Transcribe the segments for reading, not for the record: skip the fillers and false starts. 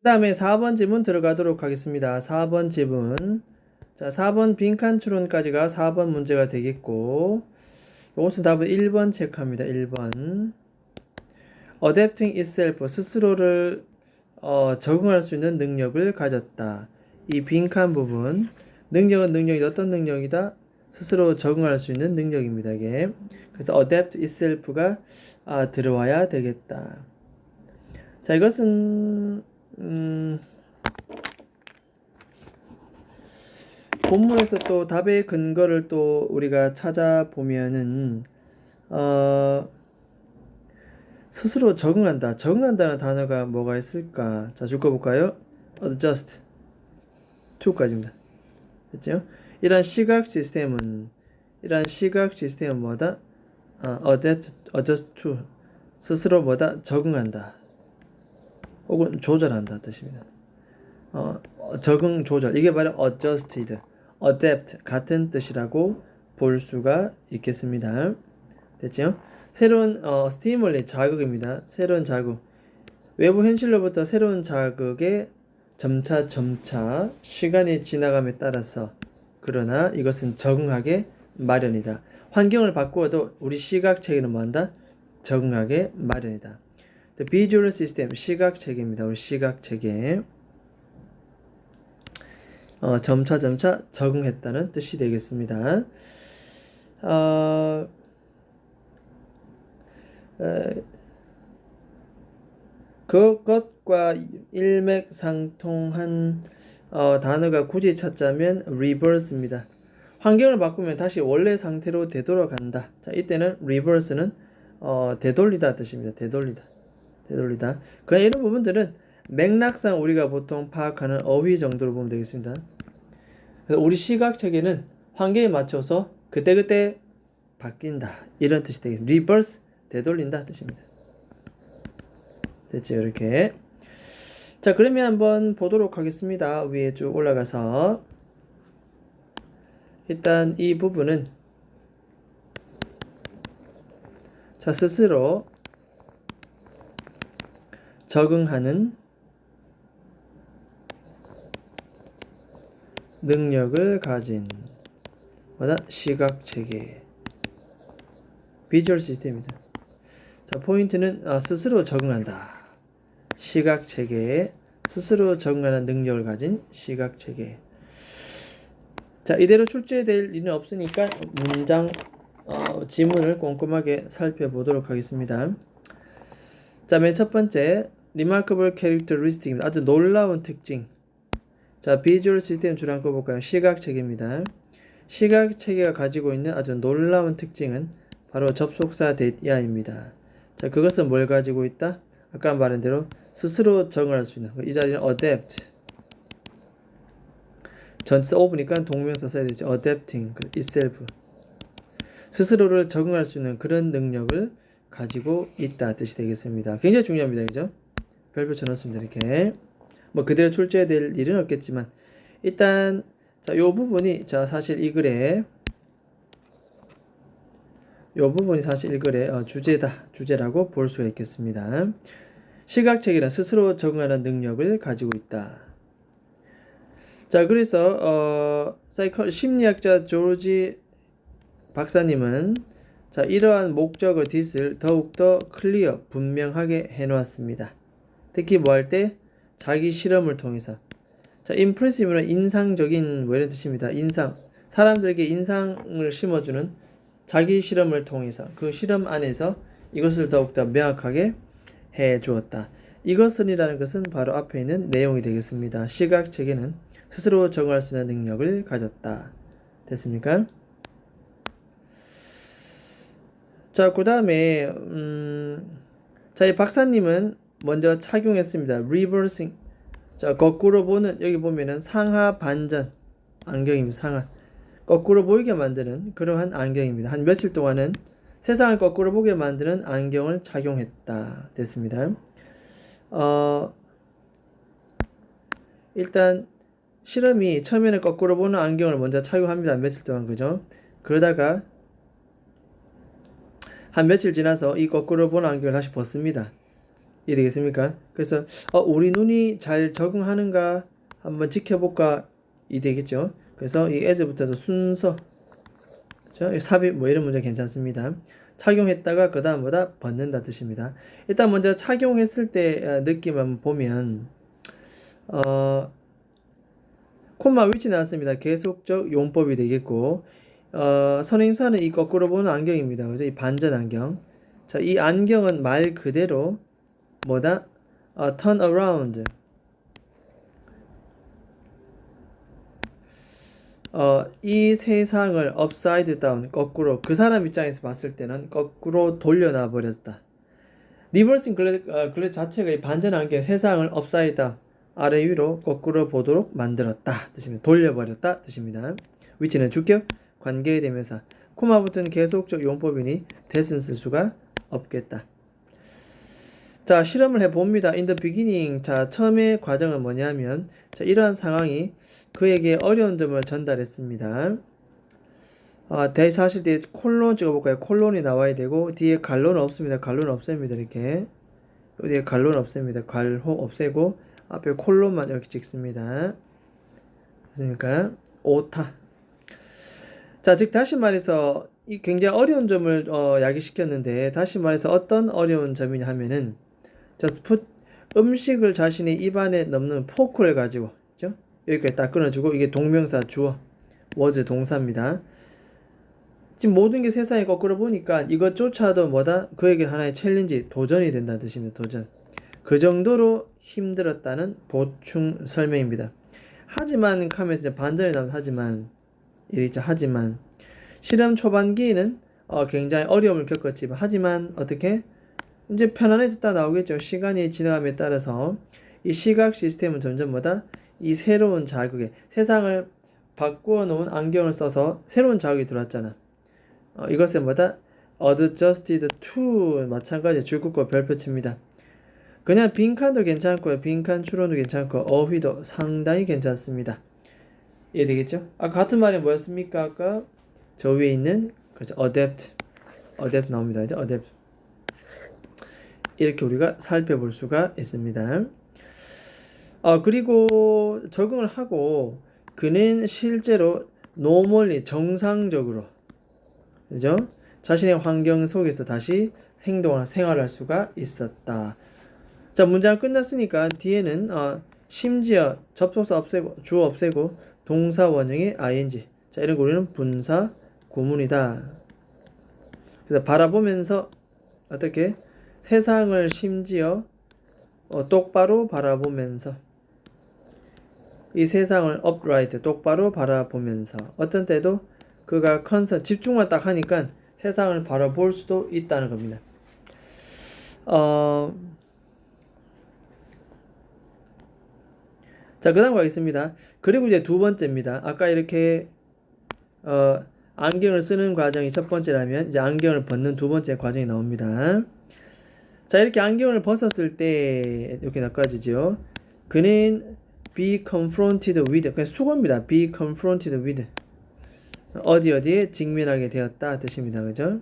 그 다음에 4번 지문 들어가도록 하겠습니다. 4번 지문. 자, 4번 빈칸 추론까지가 4번 문제가 되겠고, 이것은 답은 1번 체크합니다. 1번. Adapting itself, 스스로를 적응할 수 있는 능력을 가졌다. 이 빈칸 부분. 능력은 능력이 어떤 능력이다? 스스로 적응할 수 있는 능력입니다. 이게. 그래서 adapt itself가 들어와야 되겠다. 자, 이것은 본문에서 또 답의 근거를 또 우리가 찾아보면은 스스로 적응한다. 적응한다는 단어가 뭐가 있을까? 자, 줄거볼까요? adjust to까지입니다. 됐죠? 이런 시각 시스템은 뭐다? adapt, adjust to 스스로 뭐다? 적응한다. 혹은 조절한다 뜻입니다. 적응 조절 이게 바로 adjusted, adapt 같은 뜻이라고 볼 수가 있겠습니다. 됐죠? 새로운 스티뮬리 자극입니다. 새로운 자극. 외부 현실로부터 새로운 자극에 점차 시간이 지나감에 따라서 그러나 이것은 적응하게 마련이다. 환경을 바꾸어도 우리 시각 체계는 뭐한다? 적응하게 마련이다. The visual system 시각 체계입니다. 우리 시각 체계. 점차 적응했다는 뜻이 되겠습니다. 그것과 일맥상통한 단어가 굳이 찾자면 reverse입니다. 환경을 바꾸면 다시 원래 상태로 되돌아간다. 자, 이때는 reverse는 되돌리다 뜻입니다. 되돌리다. 그냥 이런 부분들은 맥락상 우리가 보통 파악하는 어휘 정도로 보면 되겠습니다. 그래서 우리 시각 체계는 환경에 맞춰서 그때그때 바뀐다. 이런 뜻이 되겠습니다. reverse 되돌린다 뜻입니다. 됐죠? 이렇게. 자, 그러면 한번 보도록 하겠습니다. 위에 쭉 올라가서 일단 이 부분은 자, 스스로 적응하는 능력을 가진 뭐다? 시각 체계 비주얼 시스템입니다. 자, 포인트는 스스로 적응한다. 시각 체계에 스스로 적응하는 능력을 가진 시각 체계. 자, 이대로 출제될 일은 없으니까 문장 지문을 꼼꼼하게 살펴보도록 하겠습니다. 자, 맨 첫 번째 remarkable characteristic입니다. 아주 놀라운 특징. 자, 비주얼 시스템 줄 한번 볼까요? 시각 체계입니다. 시각 체계가 가지고 있는 아주 놀라운 특징은 바로 접속사 that야입니다. 자, 그것은 뭘 가지고 있다? 아까 말한 대로 스스로 적응할 수 있는 이 자리는 adapt 전치사 오브니까 동명사 써야 되죠. adapting itself 스스로를 적응할 수 있는 그런 능력을 가지고 있다 뜻이 되겠습니다. 굉장히 중요합니다. 그죠? 별표 쳐놓습니다. 이렇게 뭐 그대로 출제될 일은 없겠지만 일단 자, 요 부분이 자 사실 이 글에 요 부분이 사실 이 글의 주제라고 볼 수가 있겠습니다. 시각체계는 스스로 적응하는 능력을 가지고 있다. 자, 그래서 심리학자 조지 박사님은 자, 이러한 목적의 this를 더욱더 클리어 분명하게 해놓았습니다. 특히 뭐 할 때 자기 실험을 통해서 자, impressive는 인상적인 뭐 이런 뜻입니다. 인상 사람들에게 인상을 심어주는 자기 실험을 통해서 그 실험 안에서 이것을 더욱더 명확하게 해 주었다. 이것은이라는 것은 바로 앞에 있는 내용이 되겠습니다. 시각 체계는 스스로 적응할 수 있는 능력을 가졌다. 됐습니까? 자, 그 다음에 자, 이 박사님은 먼저 착용했습니다. reversing. 자, 거꾸로 보는 여기 보면은 상하 반전 안경입니다. 상하 거꾸로 보이게 만드는 그러한 안경입니다. 한 며칠 동안은 세상을 거꾸로 보게 만드는 안경을 착용했다. 됐습니다. 일단 실험이 처음에는 거꾸로 보는 안경을 먼저 착용합니다. 며칠 동안 그죠? 그러다가 한 며칠 지나서 이 거꾸로 보는 안경을 다시 벗습니다. 이해되겠습니까? 그래서 우리 눈이 잘 적응하는가 한번 지켜볼까 이 되겠죠. 그래서 이 as부터도 순서, 그렇죠? 삽입 뭐 이런 문제 괜찮습니다. 착용했다가 그 다음보다 벗는다 뜻입니다. 일단 먼저 착용했을 때 느낌 한번 보면 콤마 위치 나왔습니다. 계속적 용법이 되겠고 선행사는 이 거꾸로 보는 안경입니다. 그죠? 이 반전 안경. 자, 이 안경은 말 그대로 뭐다? turn around. 이 세상을 upside down, 거꾸로 그 사람 입장에서 봤을 때는 거꾸로 돌려놔 버렸다. 리버싱 글래스 자체가 이 반전 안경 세상을 upside down, 아래 위로 거꾸로 보도록 만들었다 뜻입니다. 돌려버렸다 뜻입니다. 위치는 주격, 관계의 대명사, 코마 붙은 계속적 용법이니 that은 쓸 수가 없겠다. 자, 실험을 해봅니다. In the beginning, 자, 처음의 과정은 뭐냐면, 자, 이러한 상황이 그에게 어려운 점을 전달했습니다. 대사실 뒤에 콜론 찍어볼까요? 콜론이 나와야 되고, 뒤에 갈로는 없습니다. 갈로는 없앱니다. 이렇게. 뒤에 갈로는 없앱니다. 갈호 없애고, 앞에 콜론만 이렇게 찍습니다. 됐습니까? 오타. 자, 즉, 다시 말해서, 이 굉장히 어려운 점을 야기시켰는데, 다시 말해서 어떤 어려운 점이냐 하면은, 자, 음식을 자신의 입안에 넣는 포크를 가지고, 그죠? 여기까지 딱 끊어주고, 이게 동명사 주어, was 동사입니다. 지금 모든 게 세상에 거꾸로 보니까 이것조차도 뭐다? 그에게는 하나의 챌린지, 도전이 된다는 뜻입니다. 도전. 그 정도로 힘들었다는 보충 설명입니다. 하지만 하면서 이제 반전이 나오면 하지만 실험 초반기에는 굉장히 어려움을 겪었지만 하지만 어떻게? 이제 편안해졌다 나오겠죠. 시간이 지나감에 따라서 이 시각 시스템은 점점 뭐다? 이 새로운 자극에 세상을 바꾸어 놓은 안경을 써서 새로운 자극이 들어왔잖아. 이것은 뭐다? adjusted to 마찬가지 줄긋고 별표칩니다. 그냥 빈칸도 괜찮고요. 빈칸 추론도 괜찮고 어휘도 상당히 괜찮습니다. 이해되겠죠? 같은 말이 뭐였습니까? 아까 저 위에 있는 그렇죠. adapt 나옵니다. 이제 adapt 이렇게 우리가 살펴볼 수가 있습니다. 그리고 적응을 하고 그는 실제로 normally 정상적으로 그죠? 자신의 환경 속에서 다시 생활할 수가 있었다. 자, 문장 끝났으니까 뒤에는 심지어 접속사 없애고 주어 없애고 동사 원형의 ing. 자, 이런 거 우리는 분사 구문이다. 그래서 바라보면서 어떻게 세상을 심지어 똑바로 바라보면서 이 세상을 upright 똑바로 바라보면서 어떤 때도 그가 집중만 딱 하니까 세상을 바라볼 수도 있다는 겁니다. 자, 그 다음 가겠습니다. 그리고 이제 두 번째입니다. 아까 이렇게 안경을 쓰는 과정이 첫 번째라면 이제 안경을 벗는 두 번째 과정이 나옵니다. 자, 이렇게 안경을 벗었을 때 이렇게 낚아지죠. 그는 be confronted with, 그냥 수거입니다. be confronted with 어디에 직면하게 되었다 뜻입니다. 그죠?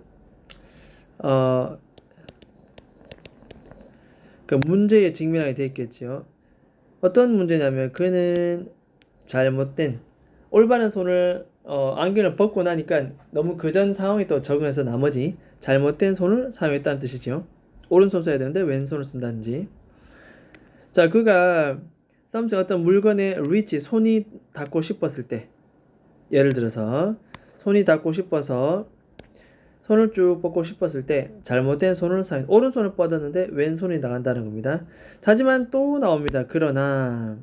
그 문제에 직면하게 되었겠죠. 어떤 문제냐면 그는 잘못된 올바른 손을 안경을 벗고 나니까 너무 그전 상황에 또 적응해서 나머지 잘못된 손을 사용했다는 뜻이죠. 오른손 써야 되는데 왼손을 쓴다든지. 자, 그가 어떤 물건에 reach 손이 닿고 싶었을 때 예를 들어서 손이 닿고 싶어서 손을 쭉 뻗고 싶었을 때 잘못된 손을 사용 오른손을 뻗었는데 왼손이 나간다는 겁니다. 하지만 또 나옵니다. 그러나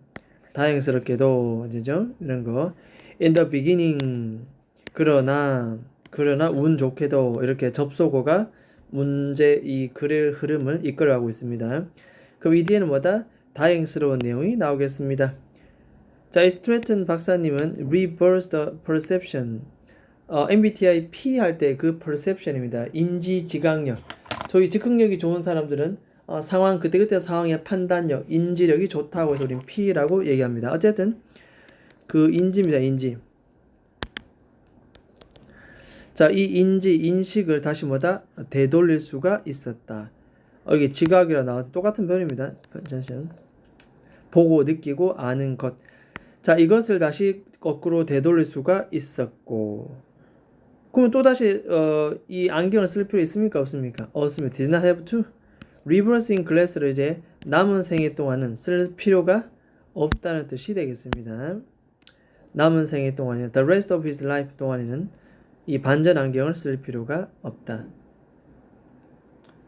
다행스럽게도 이제죠 이런 거 in the beginning 그러나 운 좋게도 이렇게 접속어가 문제 이 글의 흐름을 이끌어가고 있습니다. 그럼 이 뒤에는 뭐다? 다행스러운 내용이 나오겠습니다. 자, 이 스트레튼 박사님은 reverse the perception MBTI P 할 때 그 perception입니다. 인지 지각력. 저희 즉흥력이 좋은 사람들은 상황 그때그때 상황의 판단력, 인지력이 좋다고 해서 우리는 P라고 얘기합니다. 어쨌든 그 인지입니다. 인지. 자, 이 인식을 다시 되돌릴 수가 있었다. 여기 지각이라 나왔 똑같은 변입니다. 잠시만. 보고 느끼고 아는 것. 자, 이것을 다시 거꾸로 되돌릴 수가 있었고. 그러면 또 다시 이 안경을 쓸 필요 있습니까? 없습니까? 없습니다. Did not have to. reversing glass를 이제 남은 생애 동안은 쓸 필요가 없다는 뜻이 되겠습니다. 남은 생애 동안이나 the rest of his life 동안에는 이 반전 안경을 쓸 필요가 없다.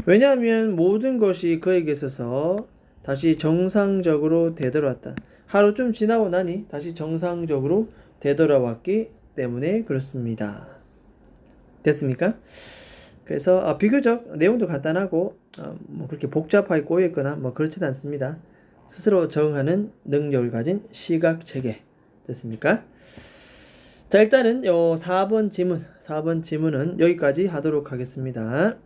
왜냐하면 모든 것이 그에게 있어서 다시 정상적으로 되돌아왔다. 하루 좀 지나고 나니 다시 정상적으로 되돌아왔기 때문에 그렇습니다. 됐습니까? 그래서 비교적 내용도 간단하고 뭐 그렇게 복잡하게 꼬여있거나 뭐 그렇지는 않습니다. 스스로 적응하는 능력을 가진 시각 체계. 됐습니까? 자, 일단은 요 4번 지문은 여기까지 하도록 하겠습니다.